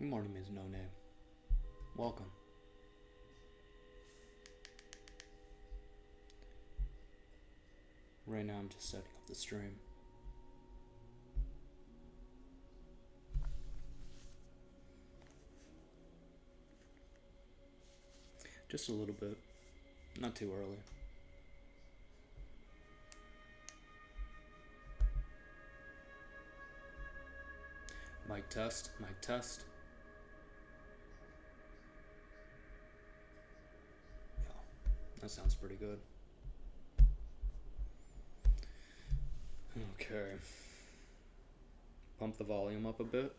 Good morning, Ms. No Name. Welcome. Right now I'm just setting up the stream. Just a little bit. Not too early. Mic test, mic test. Yeah, that sounds pretty good. Okay. Pump the volume up a bit.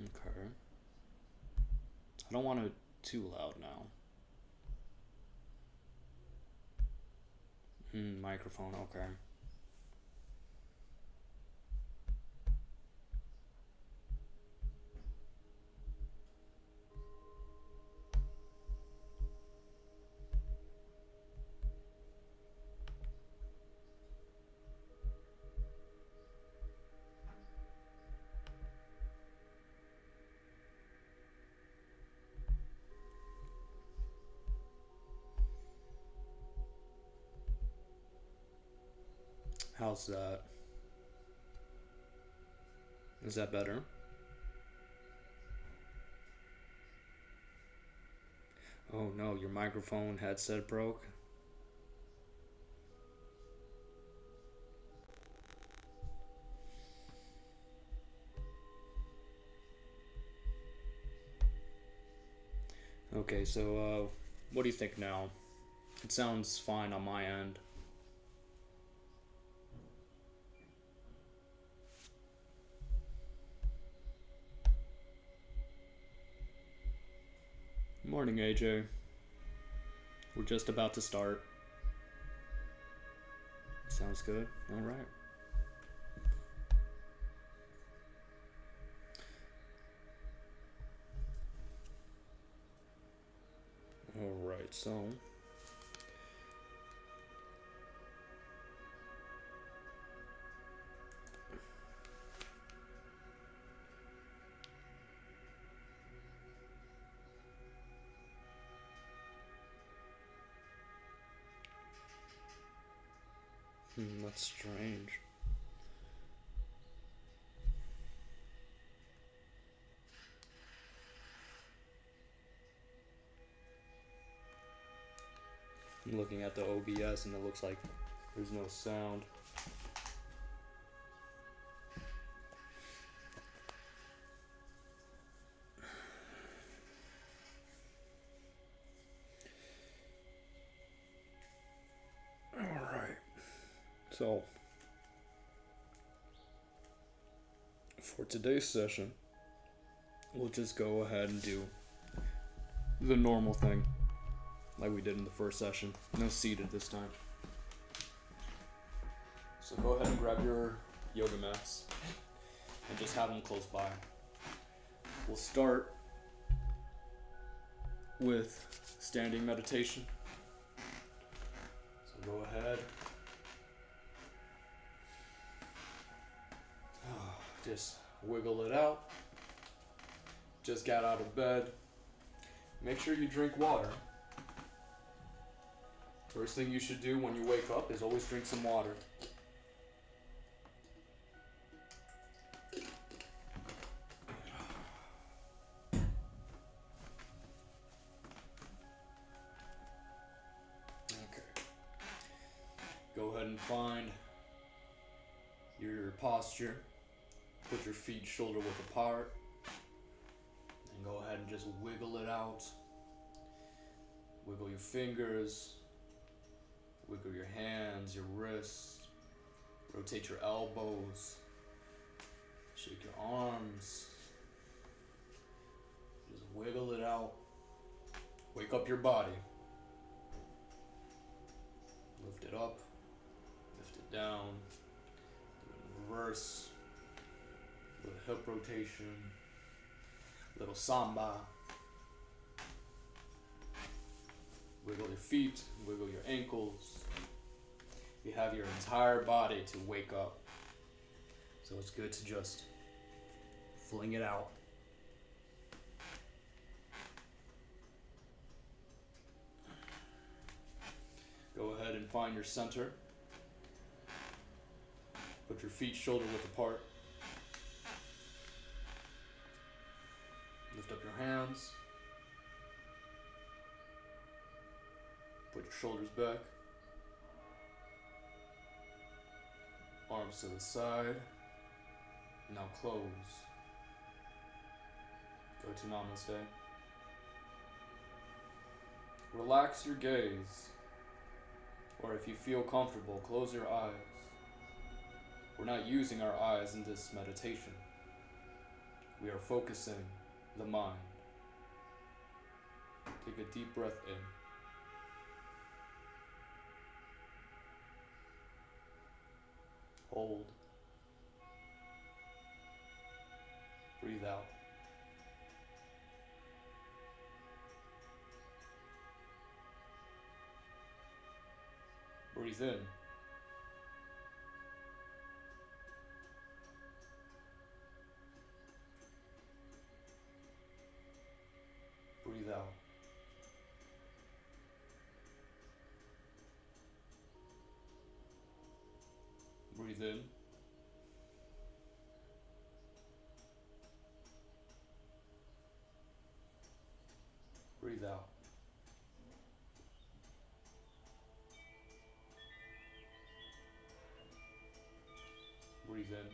Okay. I don't want it too loud now. Microphone, okay. How's that? Is that better? Oh no, your microphone headset broke? Okay, so what do you think now? It sounds fine on my end. Morning, AJ. We're just about to start. Sounds good. All right. All right, so that's strange. I'm looking at the OBS and it looks like there's no sound. Alright. So, for today's session, we'll just go ahead and do the normal thing like we did in the first session. No seated this time. So go ahead and grab your yoga mats and just have them close by. We'll start with standing meditation. So go ahead. Just wiggle it out. Just got out of bed. Make sure you drink water. First thing you should do when you wake up is always drink some water. Okay. Go ahead and find your posture. Put your feet shoulder width apart. And go ahead and just wiggle it out. Wiggle your fingers. Wiggle your hands, your wrists. Rotate your elbows. Shake your arms. Just wiggle it out. Wake up your body. Lift it up. Lift it down. Do it in reverse. Little hip rotation. Little samba. Wiggle your feet, wiggle your ankles. You have your entire body to wake up. So it's good to just fling it out. Go ahead and find your center. Put your feet shoulder width apart. Lift up your hands. Put your shoulders back. Arms to the side. Now close. Go to Namaste. Relax your gaze. Or if you feel comfortable, close your eyes. We're not using our eyes in this meditation. We are focusing the mind. Take a deep breath in. Hold. Breathe out. Breathe in. Breathe out. Breathe in. Breathe out. Breathe in.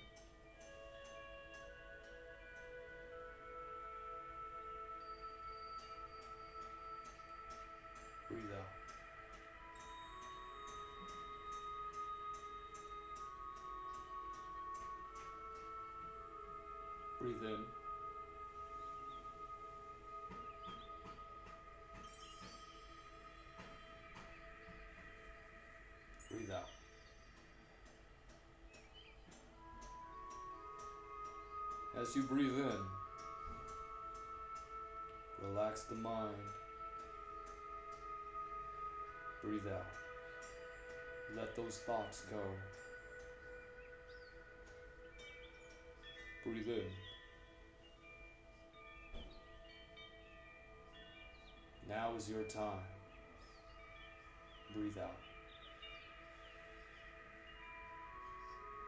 Breathe out. Breathe in. Breathe out. As you breathe in, relax the mind. Breathe out. Let those thoughts go. Breathe in. Now is your time. Breathe out.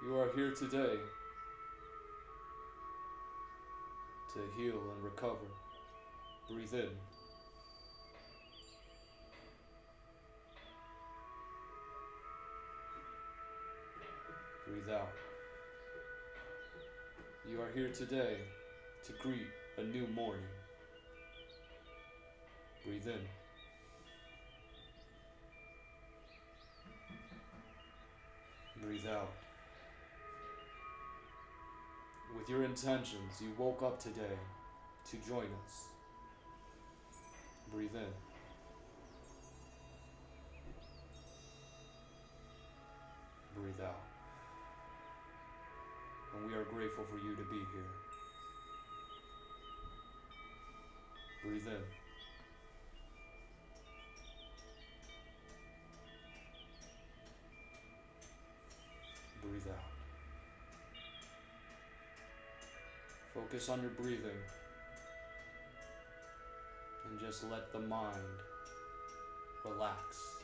You are here today to heal and recover. Breathe in. Breathe out. You are here today to greet a new morning. Breathe in. Breathe out. With your intentions, you woke up today to join us. Breathe in. Breathe out. And we are grateful for you to be here. Breathe in. Breathe out. Focus on your breathing and just let the mind relax.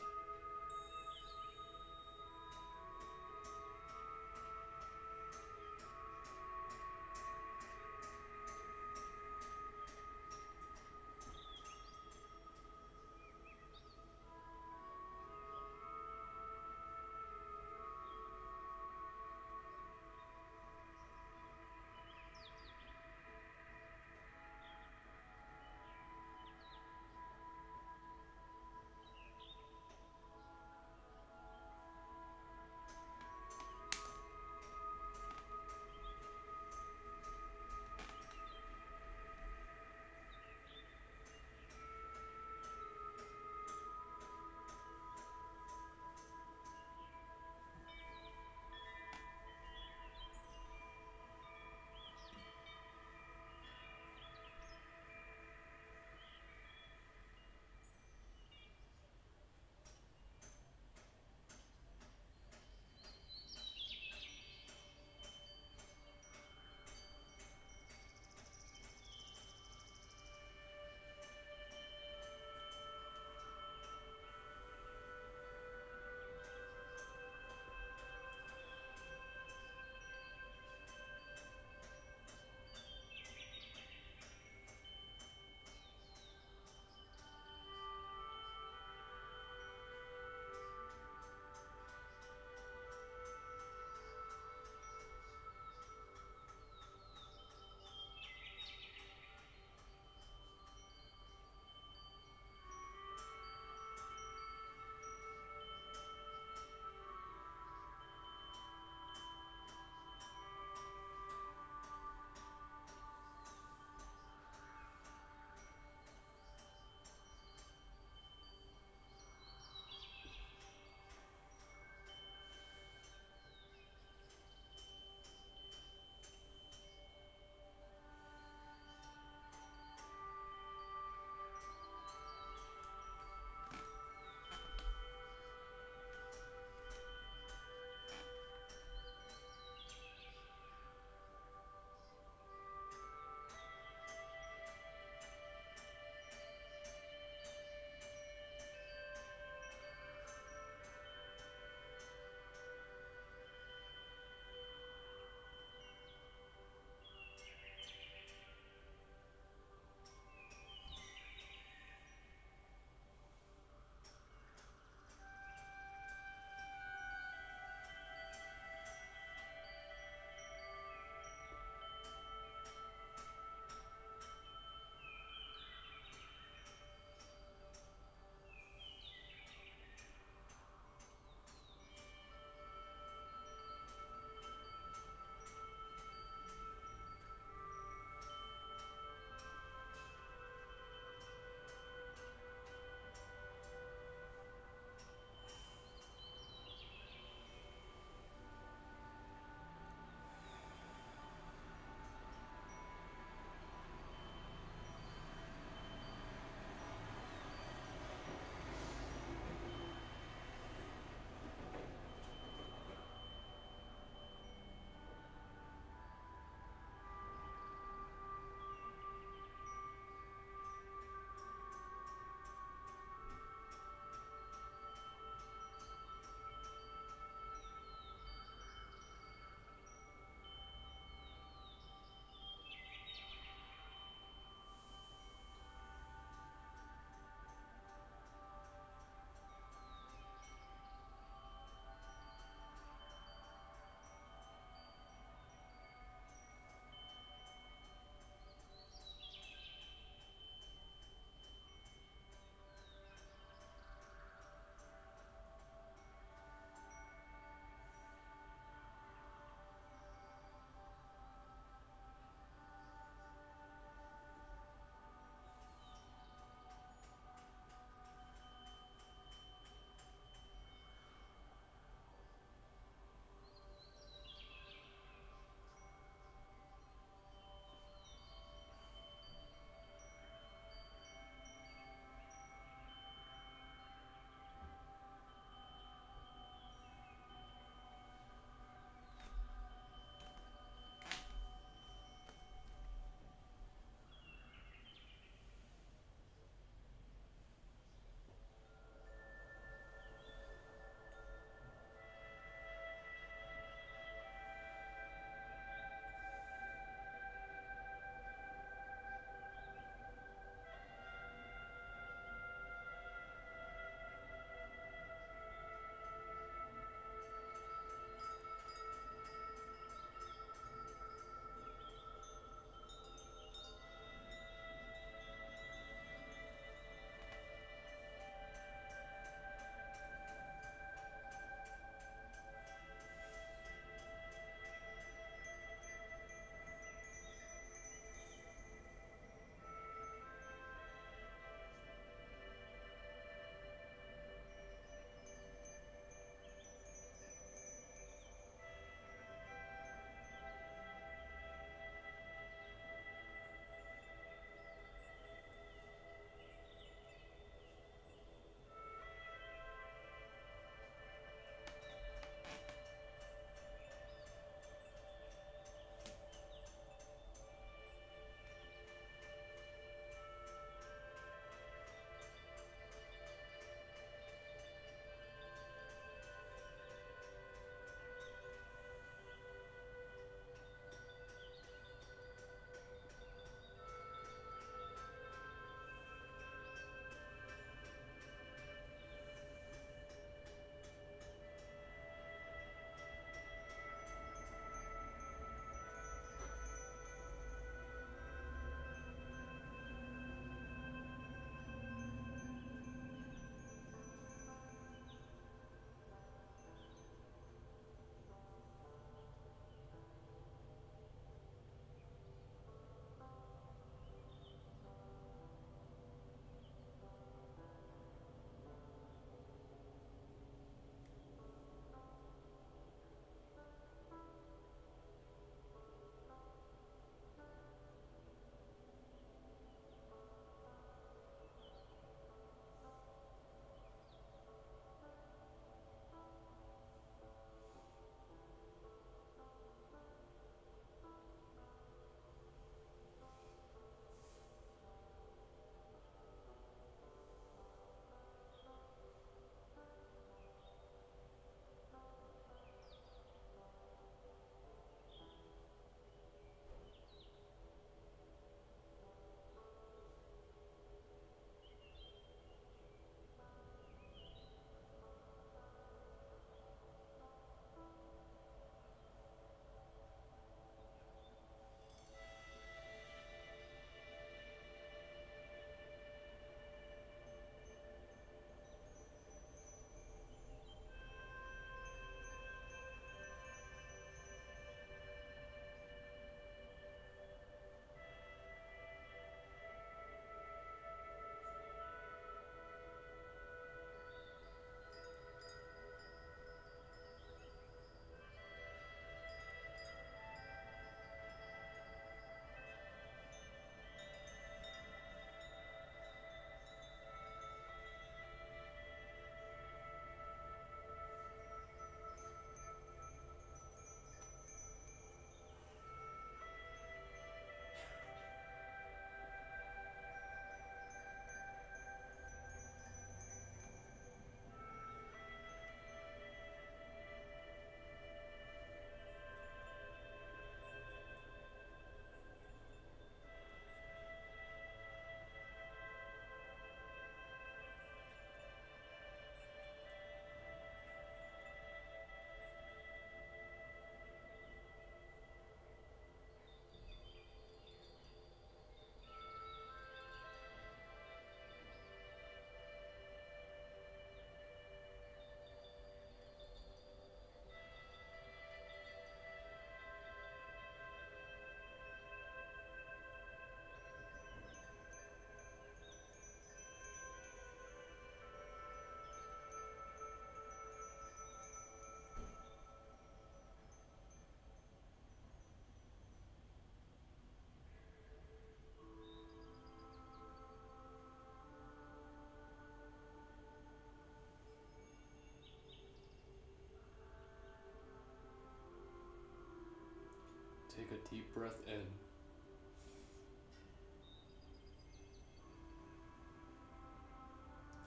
deep breath in.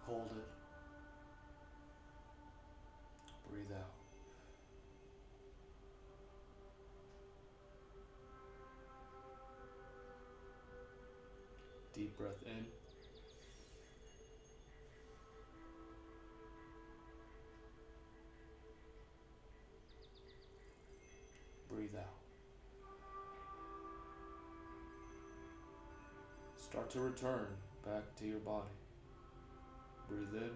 Hold it. Breathe out. Deep breath in. Breathe out. Start to return back to your body. Breathe in.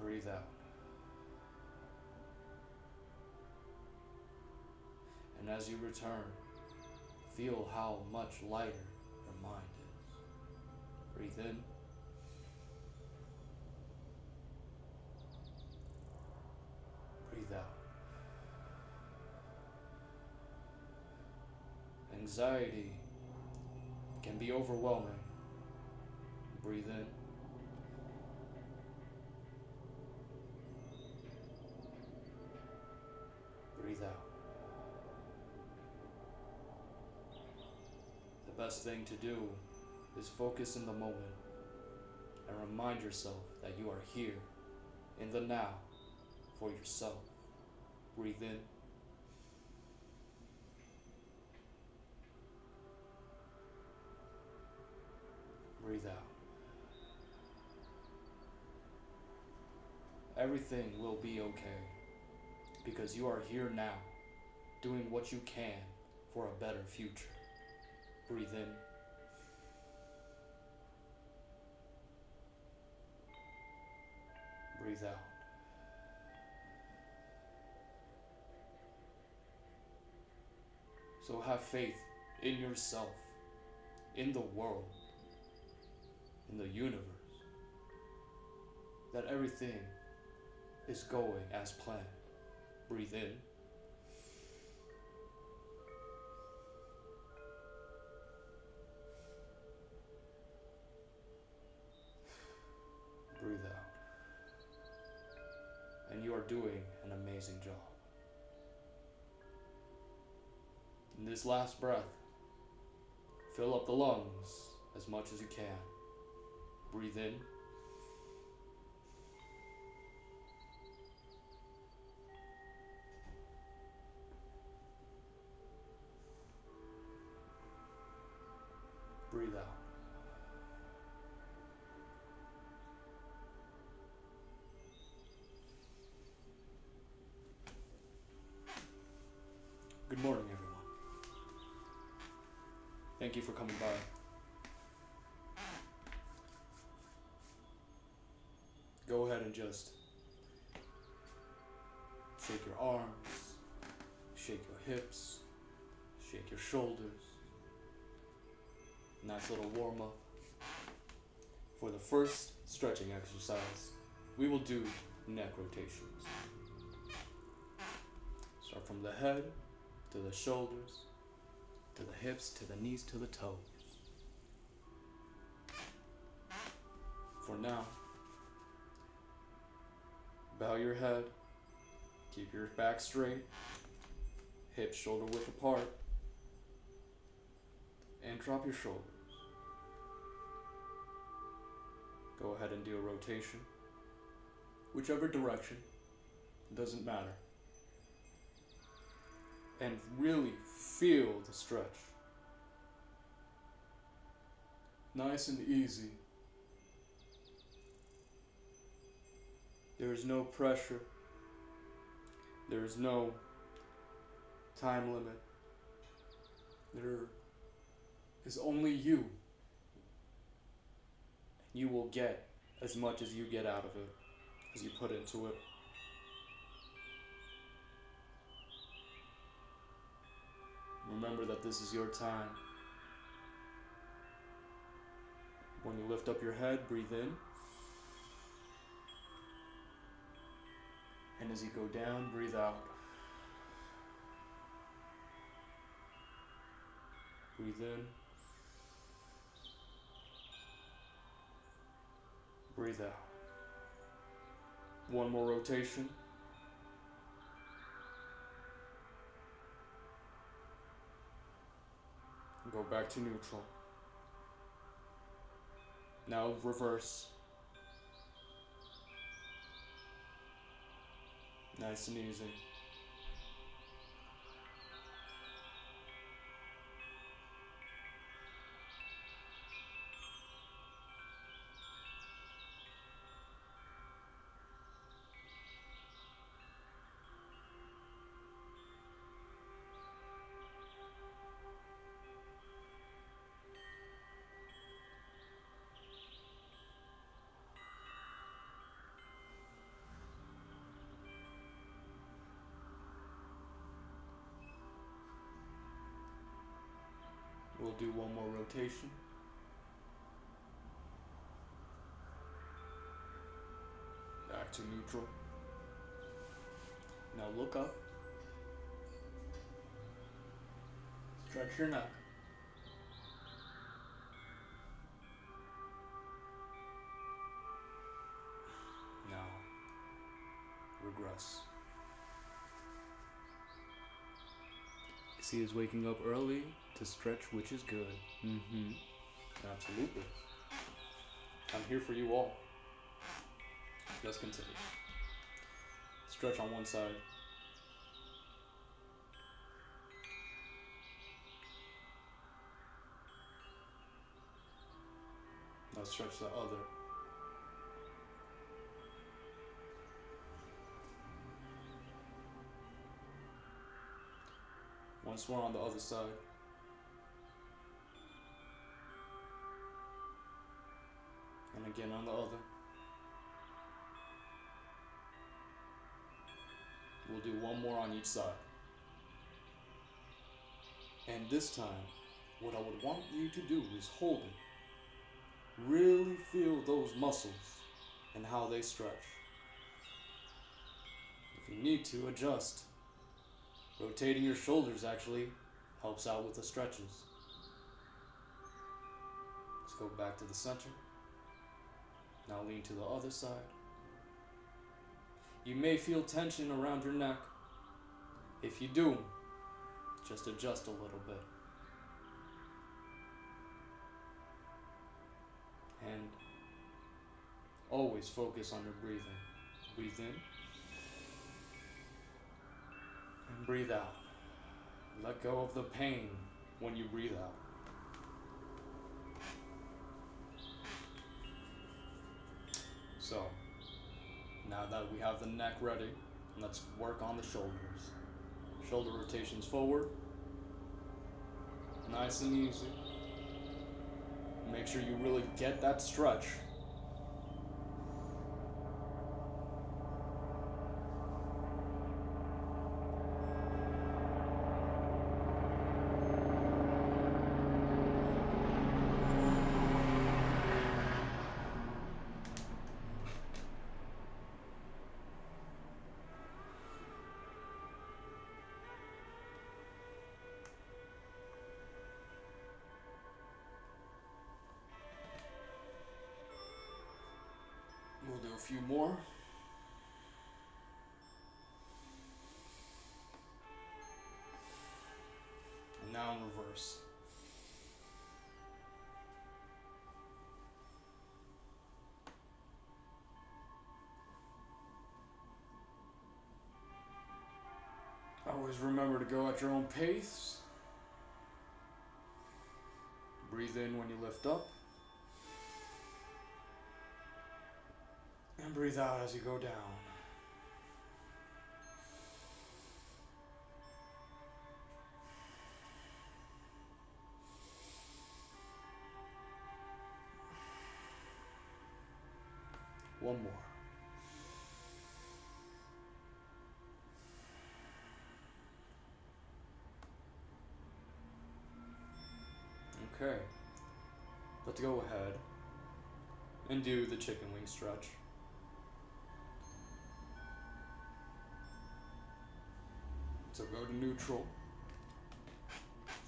Breathe out. And as you return, feel how much lighter your mind is. Breathe in. Breathe out. Anxiety can be overwhelming. Breathe in. Breathe out. The best thing to do is focus in the moment and remind yourself that you are here in the now for yourself. Breathe in. Breathe out. Everything will be okay because you are here now, doing what you can for a better future. Breathe in. Breathe out. So have faith in yourself, in the world, in the universe, that everything is going as planned. Breathe in. Breathe out. And you are doing an amazing job. In this last breath, fill up the lungs as much as you can. Breathe in. Breathe out. Good morning, everyone. Thank you for coming by. Go ahead and just shake your arms, shake your hips, shake your shoulders. Nice little warm up. For the first stretching exercise, we will do neck rotations. Start from the head to the shoulders, to the hips, to the knees, to the toes. For now, bow your head, keep your back straight, hips shoulder width apart, and drop your shoulders. Go ahead and do a rotation, whichever direction, doesn't matter. And really feel the stretch. Nice and easy. There is no pressure. There is no time limit. There is only you. You will get as much as you get out of it, as you put into it. Remember that this is your time. When you lift up your head, breathe in. And as you go down, breathe out. Breathe in. Breathe out. One more rotation. Go back to neutral. Now reverse. Nice and easy. We'll do one more rotation. Back to neutral. Now look up. Stretch your neck. Now regress. See, is waking up early to stretch, which is good. Absolutely. I'm here for you all. Let's continue. Stretch on one side. Now stretch the other. Once more on the other side. And again on the other. We'll do one more on each side. And this time, what I would want you to do is hold it. Really feel those muscles and how they stretch. If you need to, adjust. Rotating your shoulders actually helps out with the stretches. Let's go back to the center. Now lean to the other side. You may feel tension around your neck. If you do, just adjust a little bit. And always focus on your breathing. Breathe in and breathe out. Let go of the pain when you breathe out. So, now that we have the neck ready, let's work on the shoulders. Shoulder rotations forward. Nice and easy. Make sure you really get that stretch. We'll do a few more. And now in reverse. Always remember to go at your own pace. Breathe in when you lift up. And breathe out as you go down. One more. Okay. Let's go ahead and do the chicken wing stretch. So go to neutral,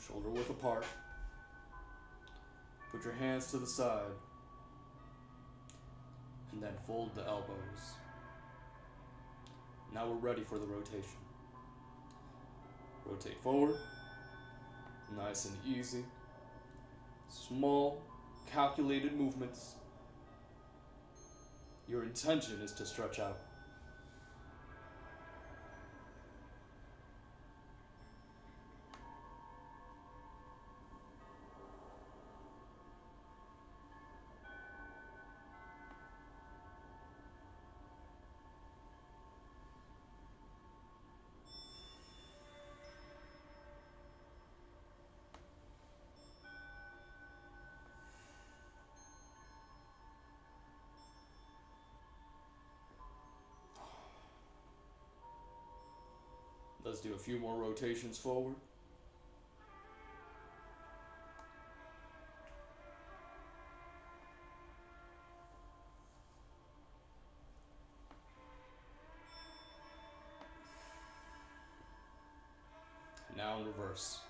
shoulder width apart, put your hands to the side, and then fold the elbows. Now we're ready for the rotation. Rotate forward. Nice and easy. Small, calculated movements. Your intention is to stretch out. Let's do a few more rotations forward. Now in reverse.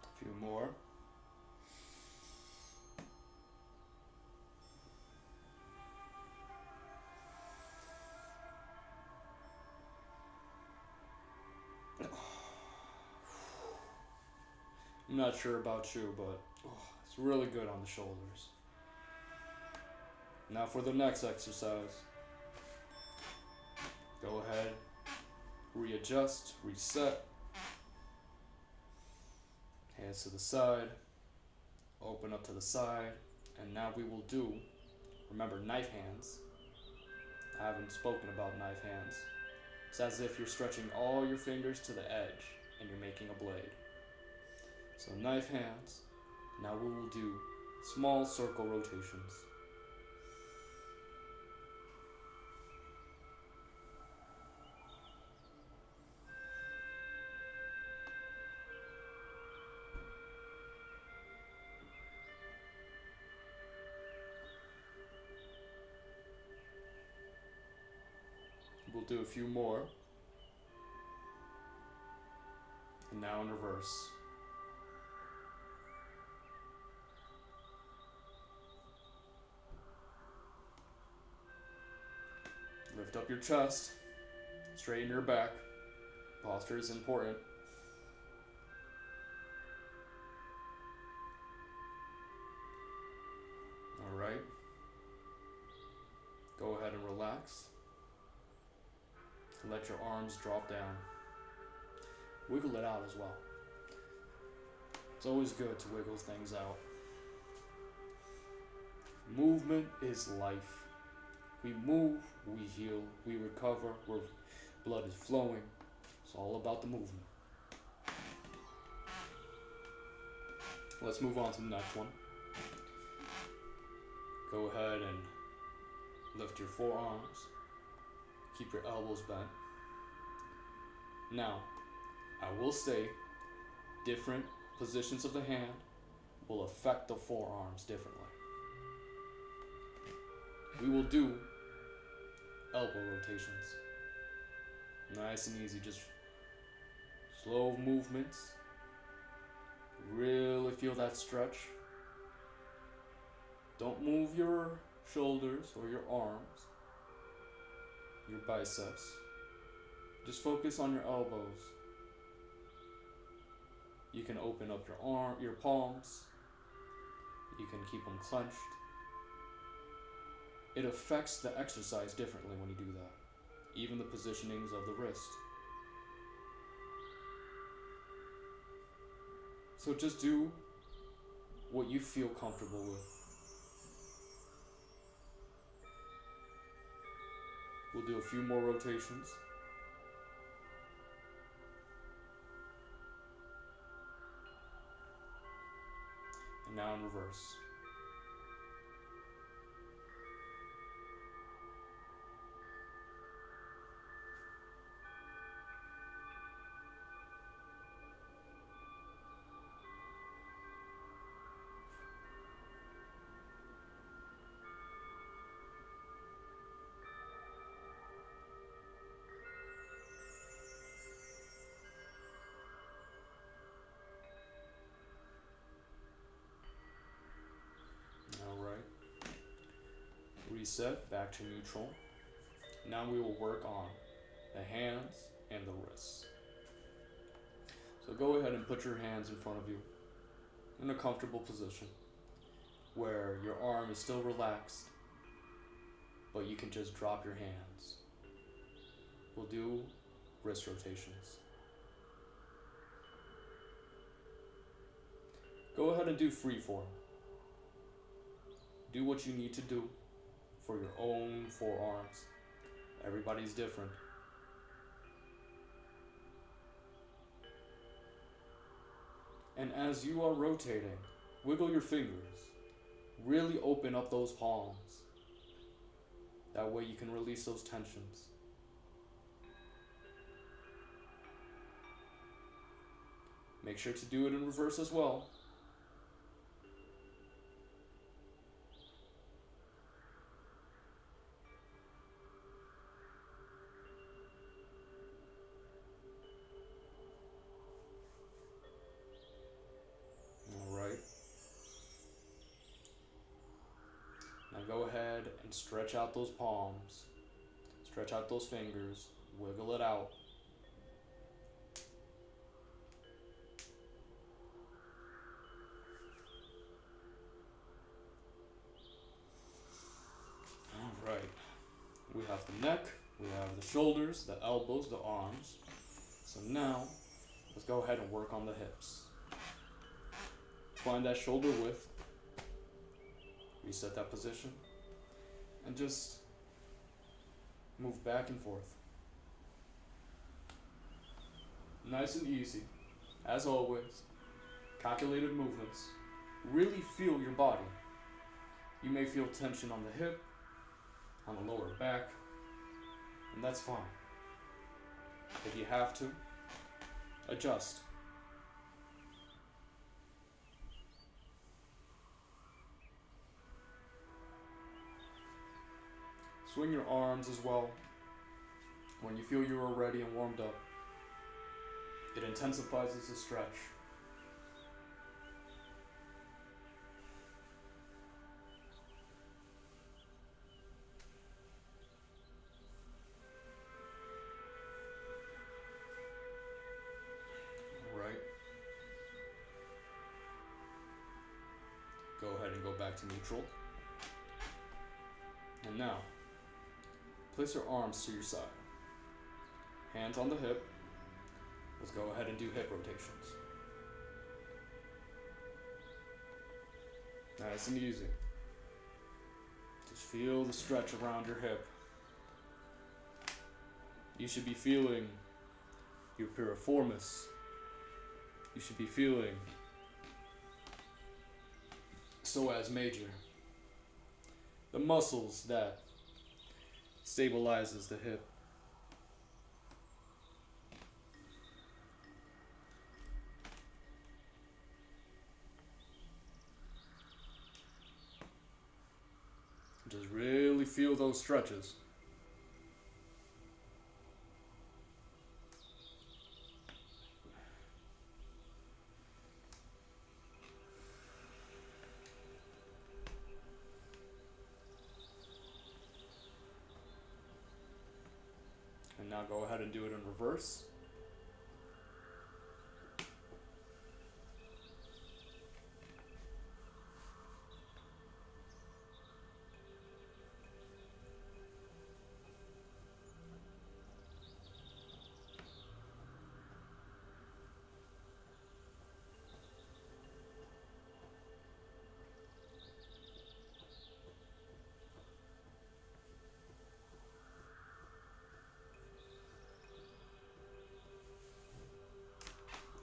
A few more. I'm not sure about you, but it's really good on the shoulders. Now for the next exercise. Go ahead, readjust, reset. Hands to the side, open up to the side, and now we will do, remember, knife hands. I haven't spoken about knife hands. It's as if you're stretching all your fingers to the edge and you're making a blade. So knife hands. Now we will do small circle rotations. We'll do a few more. And now in reverse. Lift up your chest, straighten your back. Posture is important. All right. Go ahead and relax. Let your arms drop down. Wiggle it out as well. It's always good to wiggle things out. Movement is life. We move, we heal, we recover, where blood is flowing. It's all about the movement. Let's move on to the next one. Go ahead and lift your forearms. Keep your elbows bent. Now, I will say different positions of the hand will affect the forearms differently. We will do elbow rotations. Nice and easy, just slow movements. Really feel that stretch. Don't move your shoulders or your arms, your biceps. Just focus on your elbows. You can open up your palms. You can keep them clenched. It affects the exercise differently when you do that. Even the positionings of the wrist. So just do what you feel comfortable with. We'll do a few more rotations. And now in reverse. Reset back to neutral. Now we will work on the hands and the wrists. So go ahead and put your hands in front of you in a comfortable position where your arm is still relaxed, but you can just drop your hands. We'll do wrist rotations. Go ahead and do freeform. Do what you need to do for your own forearms. Everybody's different. And as you are rotating, wiggle your fingers. Really open up those palms. That way you can release those tensions. Make sure to do it in reverse as well. Go ahead and stretch out those palms, stretch out those fingers, wiggle it out. All right, we have the neck, we have the shoulders, the elbows, the arms. So now, let's go ahead and work on the hips. Find that shoulder width. Reset that position and just move back and forth. Nice and easy. As always, calculated movements. Really feel your body. You may feel tension on the hip, on the lower back, and that's fine. If you have to, adjust. Swing your arms as well. When you feel you are ready and warmed up, it intensifies the stretch. All right. Go ahead and go back to neutral. And now, place your arms to your side. Hands on the hip. Let's go ahead and do hip rotations. Nice and easy. Just feel the stretch around your hip. You should be feeling your piriformis. You should be feeling psoas major. The muscles that stabilizes the hip. Just really feel those stretches. And now go ahead and do it in reverse.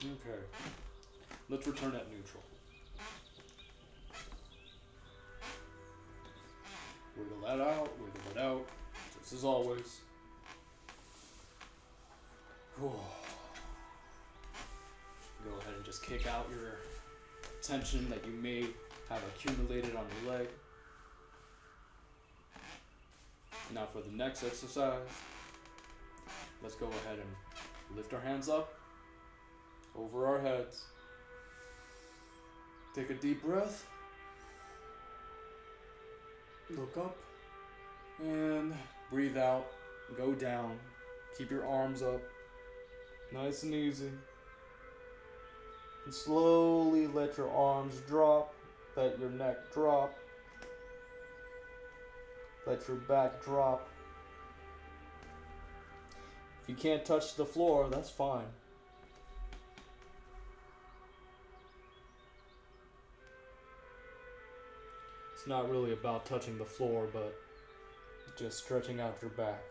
Okay, let's return at neutral. Wiggle that out, wiggle it out, just as always. Go ahead and just kick out your tension that you may have accumulated on your leg. Now for the next exercise, let's go ahead and lift our hands up over our heads. Take a deep breath. Look up. And breathe out, go down, keep your arms up, nice and easy. And slowly let your arms drop, let your neck drop, let your back drop. If you can't touch the floor, that's fine. It's not really about touching the floor, but just stretching out your back.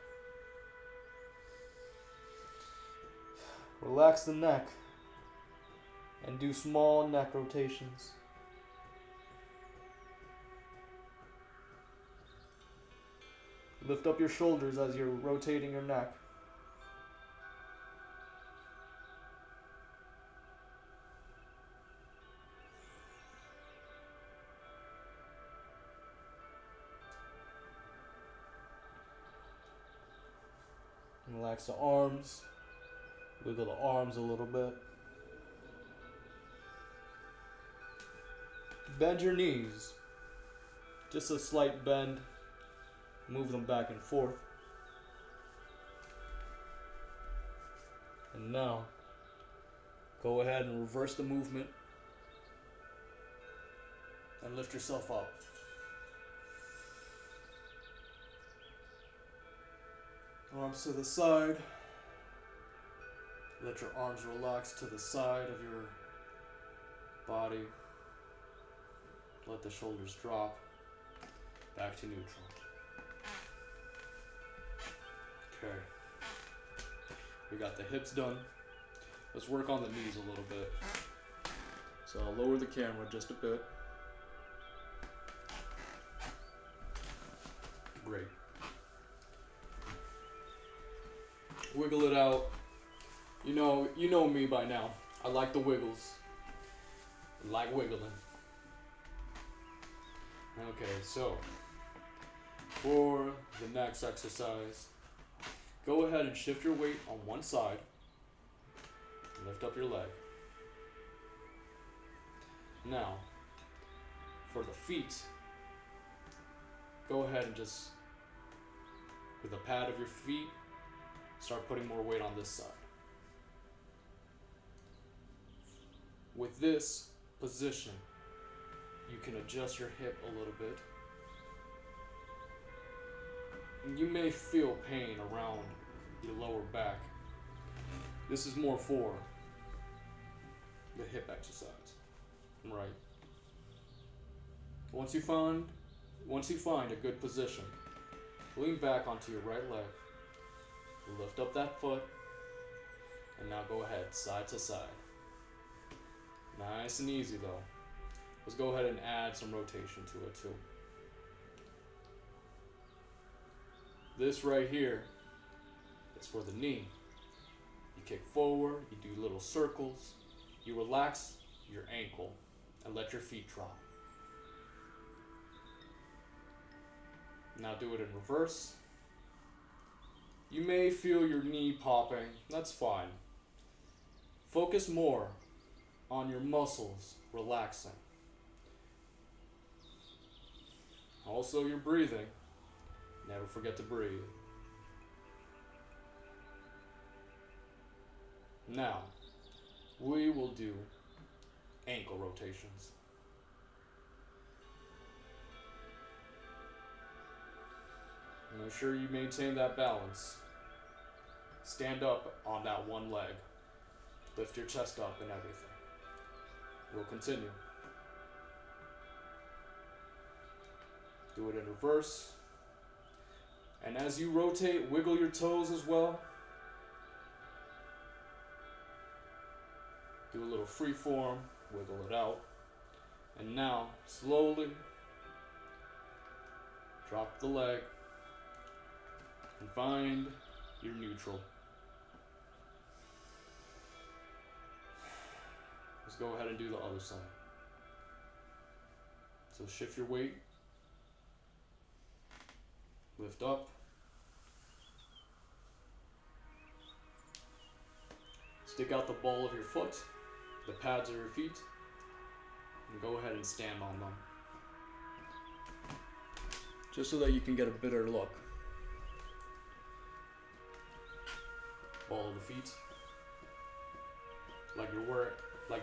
Relax the neck and do small neck rotations. Lift up your shoulders as you're rotating your neck. Relax the arms. Wiggle the arms a little bit. Bend your knees. Just a slight bend. Move them back and forth. And now, go ahead and reverse the movement. And lift yourself up. Arms to the side. Let your arms relax to the side of your body. Let the shoulders drop. Back to neutral. Okay. We got the hips done. Let's work on the knees a little bit. So I'll lower the camera just a bit. Great. Wiggle it out. You know me by now. I like the wiggles. I like wiggling. Okay, so for the next exercise, go ahead and shift your weight on one side. Lift up your leg. Now, for the feet, go ahead and just, with the pad of your feet, start putting more weight on this side. With this position, you can adjust your hip a little bit. You may feel pain around your lower back. This is more for the hip exercise, right? Once you find a good position, lean back onto your right leg, lift up that foot, and now go ahead, side to side. Nice and easy though. Let's go ahead and add some rotation to it too. This right here is for the knee. You kick forward, you do little circles, you relax your ankle and let your feet drop. Now do it in reverse. You may feel your knee popping, that's fine. Focus more on your muscles relaxing. Also your breathing. Never forget to breathe. Now, we will do ankle rotations. Make sure you maintain that balance. Stand up on that one leg. Lift your chest up and everything. We'll continue. Do it in reverse. And as you rotate, wiggle your toes as well. Do a little free form, wiggle it out. And now, slowly, drop the leg and find your neutral. Let's go ahead and do the other side. So shift your weight. Lift up. Stick out the ball of your foot, the pads of your feet, and go ahead and stand on them. just so that you can get a better look. Ball of the feet. Like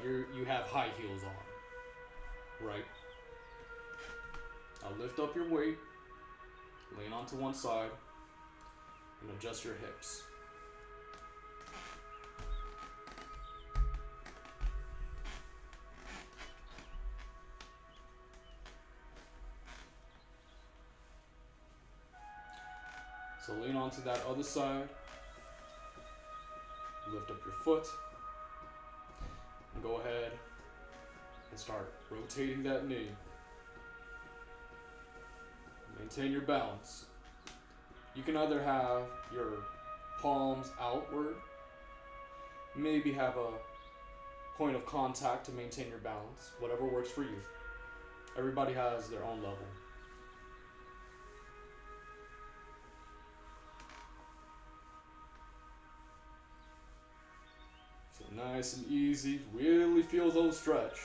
you have high heels on. Right? Now lift up your weight, lean onto one side, and adjust your hips. So lean onto that other side, lift up your foot, and go ahead and start rotating that knee. Maintain your balance. You can either have your palms outward, maybe have a point of contact to maintain your balance, whatever works for you. Everybody has their own level. So nice and easy, really feel those stretch.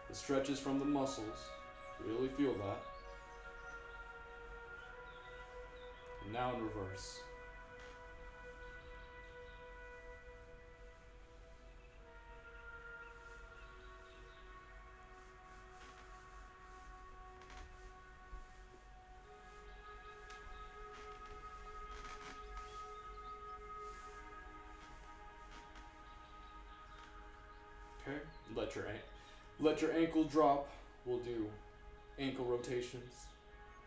The stretches from the muscles, really feel that. And now in reverse. Okay, let your ankle drop. We'll do ankle rotations.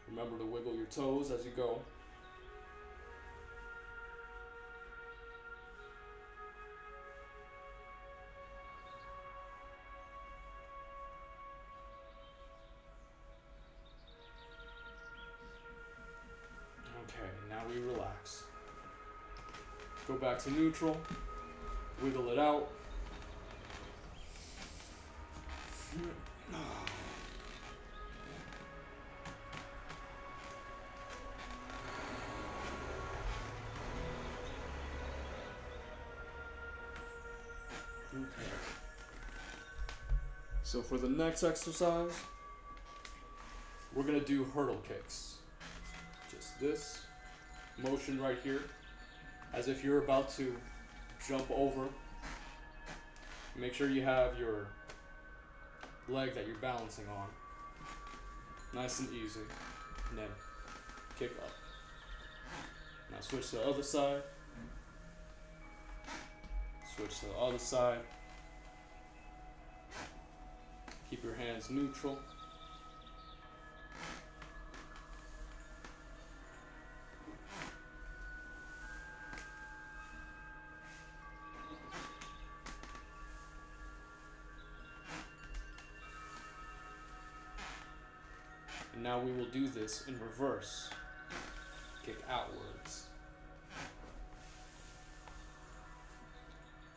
Remember to wiggle your toes as you go. Okay, now we relax. Go back to neutral. Wiggle it out. Okay. So for the next exercise, we're gonna do hurdle kicks. Just this motion right here, as if you're about to jump over. Make sure you have your leg that you're balancing on. Nice and easy. And then kick up. Now switch to the other side. Switch to the other side. Keep your hands neutral. And now we will do this in reverse. Kick outwards.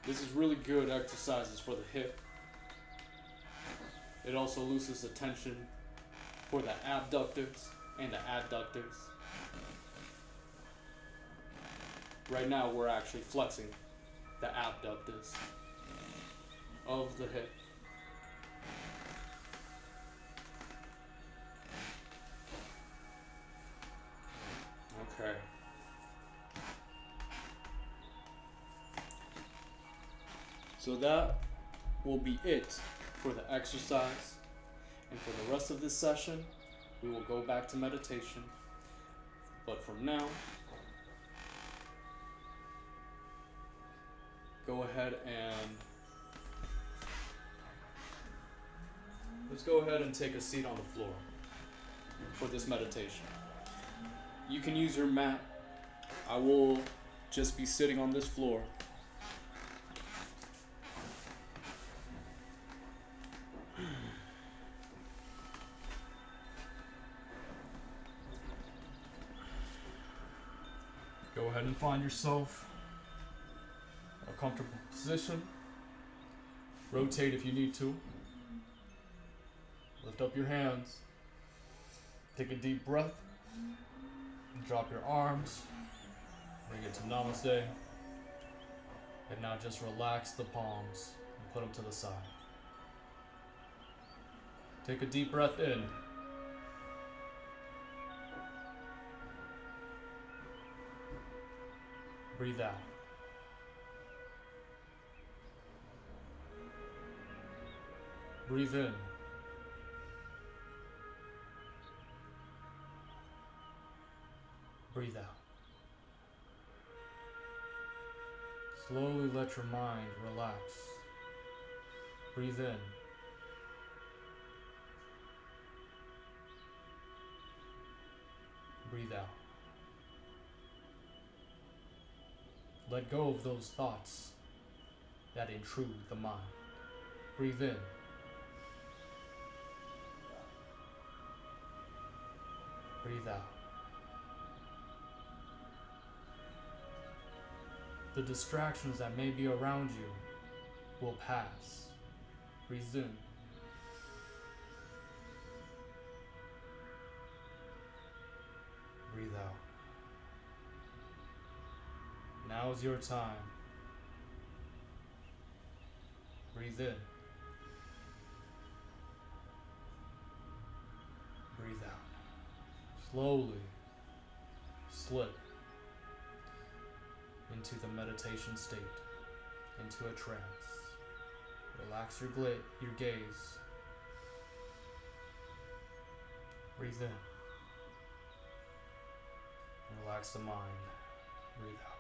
This is really good exercises for the hip. It also loosens the tension for the abductors and the adductors. Right now we're actually flexing the abductors of the hip. Okay. So that will be it for the exercise. And for the rest of this session, we will go back to meditation. But for now, go ahead and let's go ahead and take a seat on the floor for this meditation. You can use your mat. I will just be sitting on this floor. Go ahead and find yourself a comfortable position. Rotate if you need to. Lift up your hands. Take a deep breath. Drop your arms. Bring it to Namaste. And now just relax the palms and put them to the side. Take a deep breath in. Breathe out. Breathe in. Breathe out. Slowly let your mind relax. Breathe in. Breathe out. Let go of those thoughts that intrude the mind. Breathe in. Breathe out. The distractions that may be around you will pass. Breathe in. Breathe out. Now is your time. Breathe in. Breathe out. Slowly slip into the meditation state, into a trance. Relax your gaze. Breathe in. Relax the mind. Breathe out.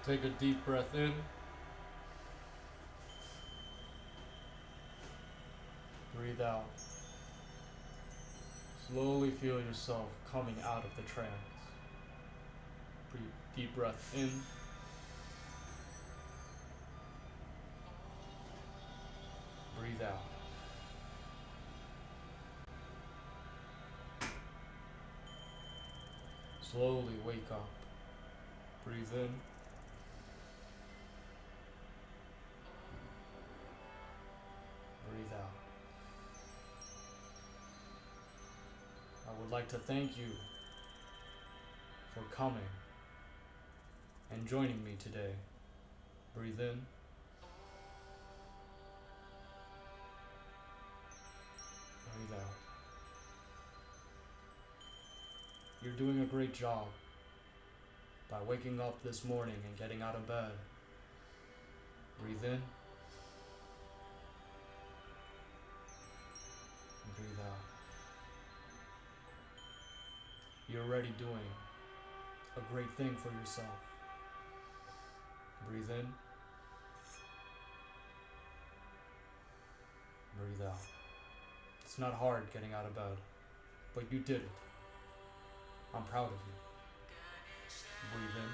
Take a deep breath in. Breathe out. Slowly feel yourself coming out of the trance. Breathe, deep breath in. Breathe out. Slowly wake up. Breathe in. Breathe out. I would like to thank you for coming and joining me today. Breathe in. Breathe out. You're doing a great job by waking up this morning and getting out of bed. Breathe in. And breathe out. You're already doing a great thing for yourself. Breathe in. Breathe out. It's not hard getting out of bed, but you did it. I'm proud of you. Breathe in.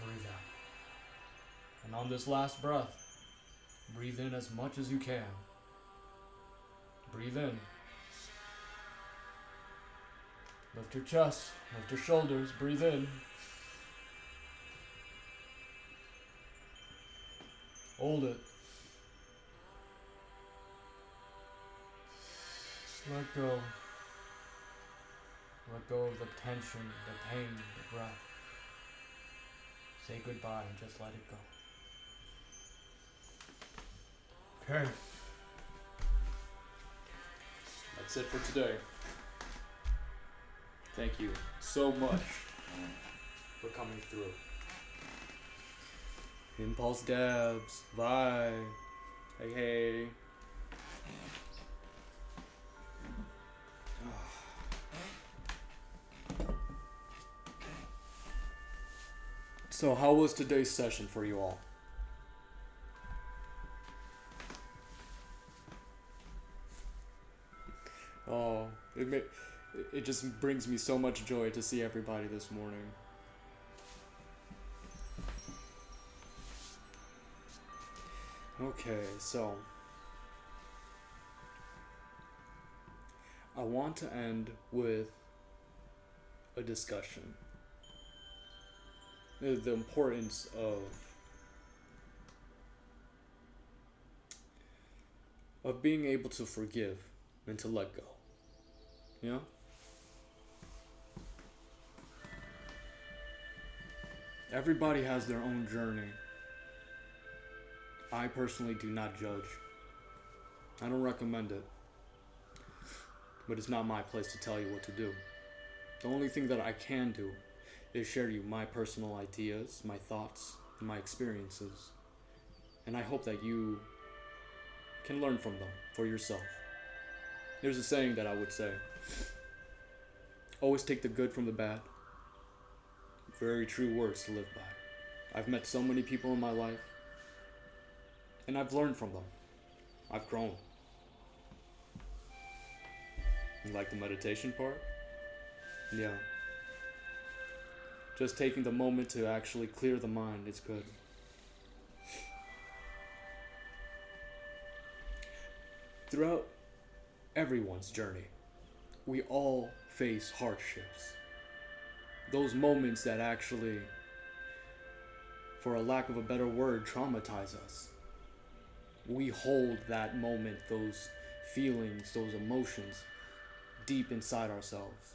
Breathe out. And on this last breath, breathe in as much as you can. Breathe in. Lift your chest, lift your shoulders, breathe in. Hold it. Let go. Let go of the tension, the pain, the breath. Say goodbye and just let it go. Okay. That's it for today. Thank you so much for coming through. Impulse Dabs. Bye. Hey, hey. So how was today's session for you all? Oh, it just brings me so much joy to see everybody this morning. Okay, so I want to end with a discussion. The importance of being able to forgive and to let go. You know? Everybody has their own journey. I personally do not judge. I don't recommend it. But it's not my place to tell you what to do. The only thing that I can do is share you my personal ideas, my thoughts, and my experiences. And I hope that you can learn from them for yourself. There's a saying that I would say. Always take the good from the bad. Very true words to live by. I've met so many people in my life, and I've learned from them. I've grown. You like the meditation part? Yeah. Just taking the moment to actually clear the mind is good. Throughout everyone's journey, we all face hardships. Those moments that actually, for a lack of a better word, traumatize us. We hold that moment, those feelings, those emotions, deep inside ourselves.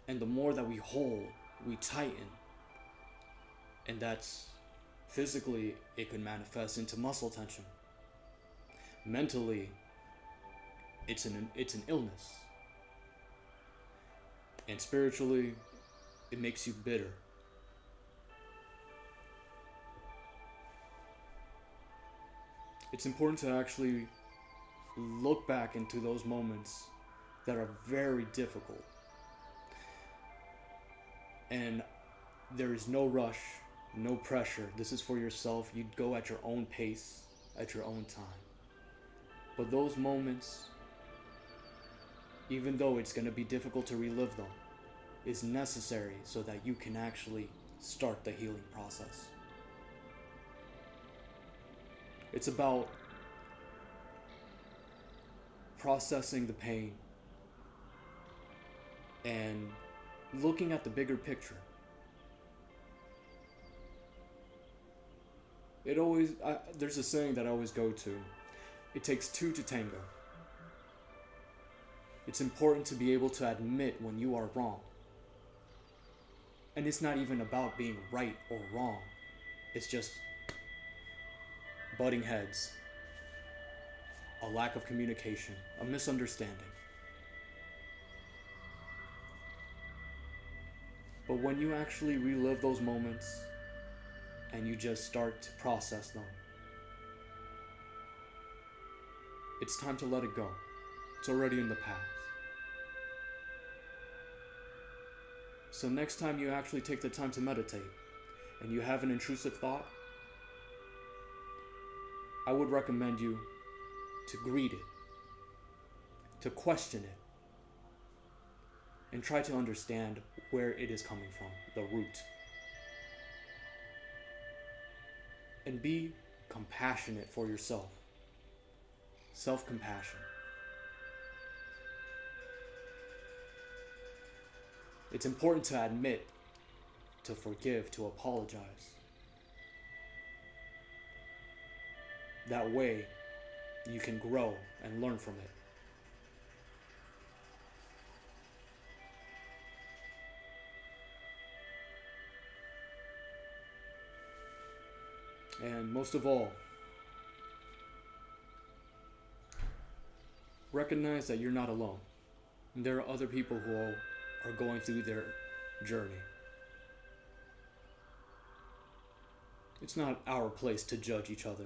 And the more that we hold, we tighten. And that's physically, it can manifest into muscle tension. Mentally, it's an illness. And spiritually, it makes you bitter. It's important to actually look back into those moments that are very difficult And there is no rush, no pressure. This is for yourself. You go at your own pace, at your own time. But those moments, even though it's going to be difficult to relive them, is necessary so that you can actually start the healing process. It's about processing the pain and looking at the bigger picture. There's a saying that I always go to. It takes two to tango. It's important to be able to admit when you are wrong. And it's not even about being right or wrong. It's just butting heads, a lack of communication, a misunderstanding. But when you actually relive those moments and you just start to process them, it's time to let it go. It's already in the past. So next time you actually take the time to meditate and you have an intrusive thought, I would recommend you to greet it, to question it, and try to understand where it is coming from, the root. And be compassionate for yourself. Self-compassion. It's important to admit, to forgive, to apologize. That way, you can grow and learn from it. And most of all, recognize that you're not alone. And there are other people who are going through their journey. It's not our place to judge each other.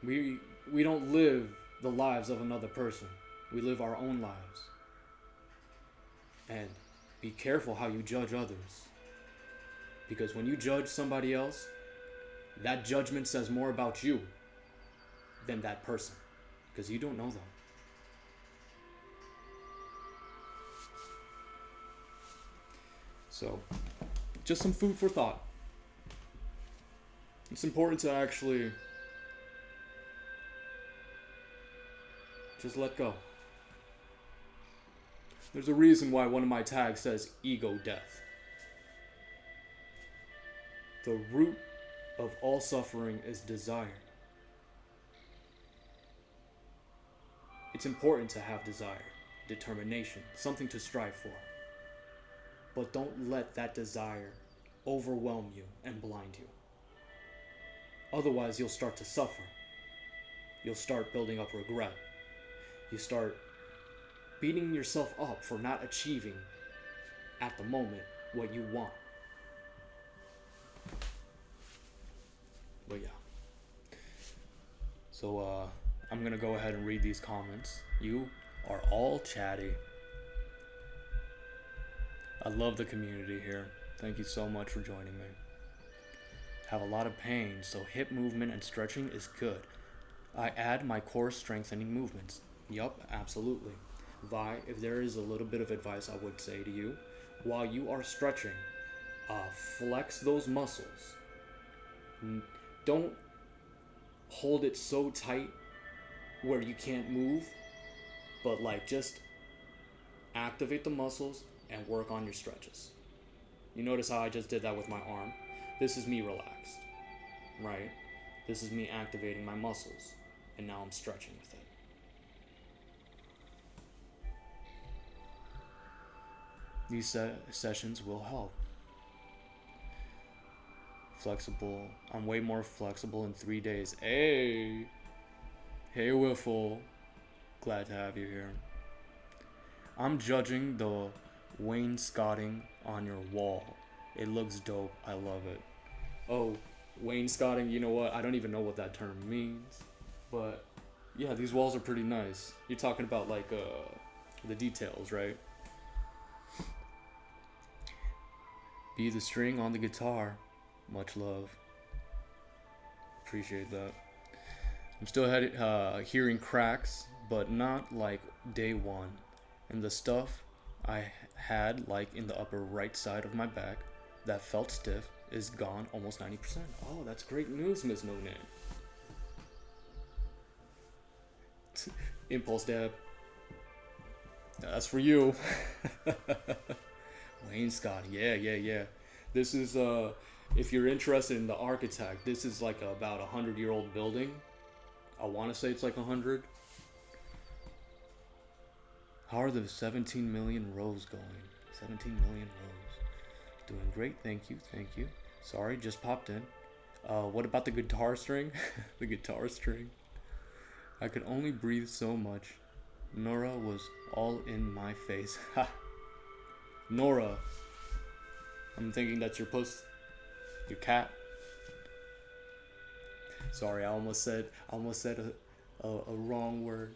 We don't live the lives of another person. We live our own lives. And be careful how you judge others. Because when you judge somebody else, that judgment says more about you than that person. Because you don't know them. So, just some food for thought. It's important to actually just let go. There's a reason why one of my tags says ego death. The root of all suffering is desire. It's important to have desire, determination, something to strive for. But don't let that desire overwhelm you and blind you. Otherwise, you'll start to suffer. You'll start building up regret. You start beating yourself up for not achieving at the moment what you want. But yeah. So I'm going to go ahead and read these comments. You are all chatty. I love the community here. Thank you so much for joining me. Have a lot of pain, so hip movement and stretching is good. I add my core strengthening movements. Yup, absolutely. Vi, if there is a little bit of advice I would say to you, while you are stretching, flex those muscles. Don't hold it so tight where you can't move, but just activate the muscles and work on your stretches. You notice how I just did that with my arm? This is me relaxed, right? This is me activating my muscles, and now I'm stretching with it. These sessions will help. Flexible. I'm way more flexible in 3 days. Hey Wiffle. Glad to have you here. I'm judging the wainscoting on your wall. It looks dope. I love it. Oh, wainscoting, you know what? I don't even know what that term means. But yeah, these walls are pretty nice. You're talking about the details, right? be the string on the guitar. Much love. Appreciate that. I'm still hearing cracks, but not like day one. And the stuff I had like in the upper right side of my back that felt stiff is gone almost 90%. Oh, that's great news, Ms. No Name. Impulse dab. That's for you. Wayne Scott. Yeah. This is if you're interested in the architect, this is like about 100-year-old building. I want to say it's like 100. How are the 17 million rows going? 17 million rows. Doing great. Thank you. Sorry, just popped in. What about the guitar string? The guitar string. I could only breathe so much. Nora was all in my face. Ha! Nora. I'm thinking that's your puss. Your cat. Sorry, I almost said a wrong word.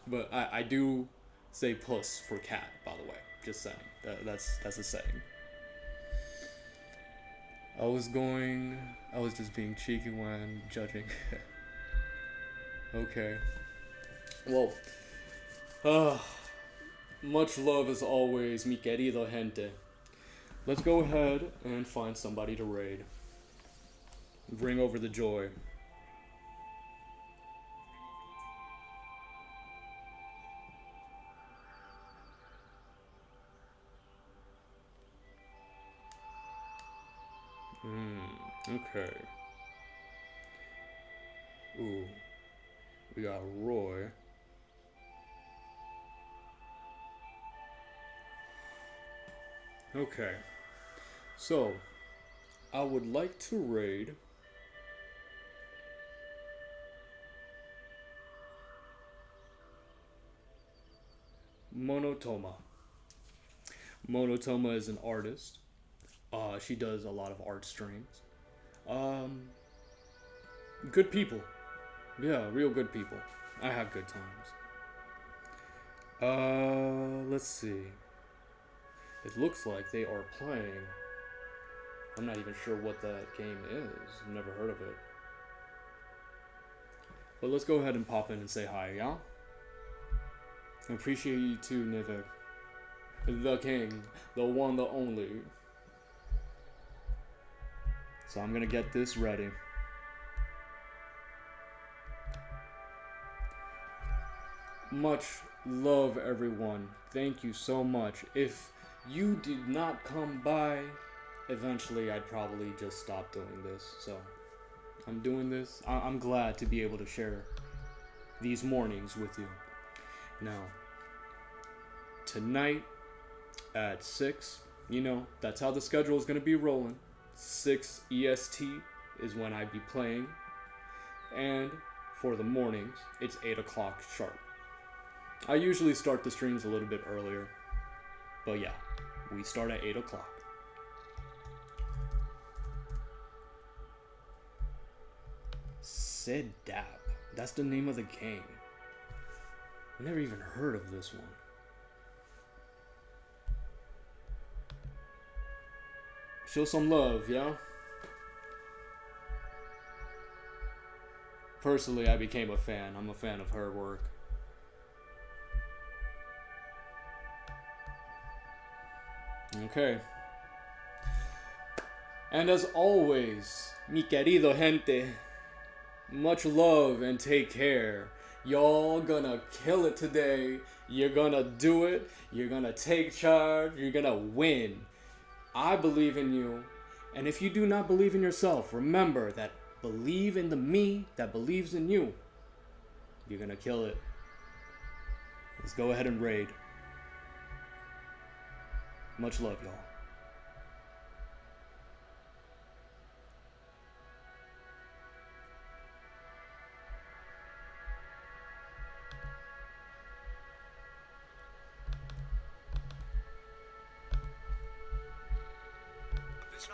But I do say puss for cat, by the way. Just saying. That's a saying. I was just being cheeky when judging. Okay. Well, much love as always, mi querido gente. Let's go ahead and find somebody to raid. Bring over the joy. Okay. Ooh. We got Roy. Okay. So, I would like to raid Monotoma. Monotoma is an artist. She does a lot of art streams. Good people. Yeah, real good people. I have good times. Let's see. It looks like they are playing. I'm not even sure what that game is. I've never heard of it. But let's go ahead and pop in and say hi, yeah? I appreciate you too, Nivek. The king. The one, the only. So I'm gonna get this ready. Much love, everyone. Thank you so much. If you did not come by, eventually I'd probably just stop doing this. So I'm doing this. I'm glad to be able to share these mornings with you. Now, tonight at 6, that's how the schedule is going to be rolling. 6 EST is when I'd be playing. And for the mornings, it's 8 o'clock sharp. I usually start the streams a little bit earlier. But yeah, we start at 8 o'clock. Sedap. That's the name of the game. I never even heard of this one. Show some love, yeah? Personally, I became a fan. I'm a fan of her work. Okay. And as always, mi querido gente, much love and take care. Y'all gonna kill it today. You're gonna do it. You're gonna take charge. You're gonna win. I believe in you. And if you do not believe in yourself, remember that believe in the me that believes in you. You're gonna kill it. Let's go ahead and raid. Much love, y'all. This